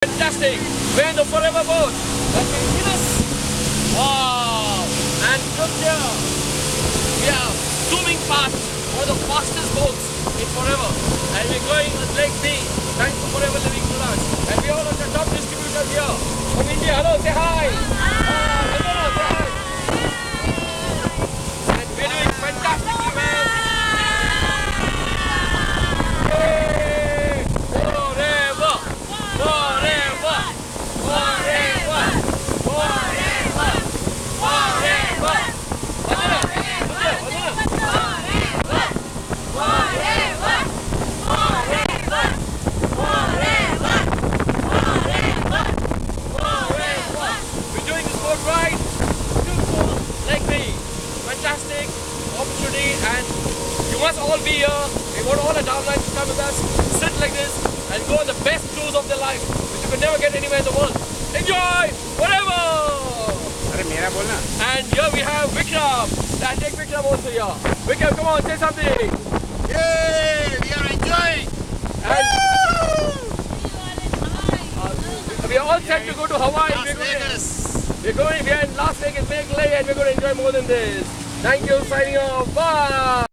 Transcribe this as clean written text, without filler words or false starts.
Fantastic! We're in the forever boat. Can you see this? Wow! And look here. We are zooming past one of the fastest boats in forever. And we're going to Lake Mead. Thanks for Forever Living to us. And we are one of the top distributors here. From India. Hello, say hi. Hello, say hi. And we're doing fantastically well. Yay! Forever! Forever! Forever! Forever! Forever! We're doing this boat ride. Beautiful Lake Mead. Fantastic opportunity, and you must all be here. We want all the downlines to come with us, sit like this, and go on the best cruise of their life, which you could never get anywhere in the world. Enjoy forever! And here we have Vikram. And take Vikram also here. Vikram, come on, say something. Yay! We are enjoying! And we are all set to go to Hawaii. Las Vegas! We are in Las Vegas, and we're going to enjoy more than this. Thank you, signing off. Bye!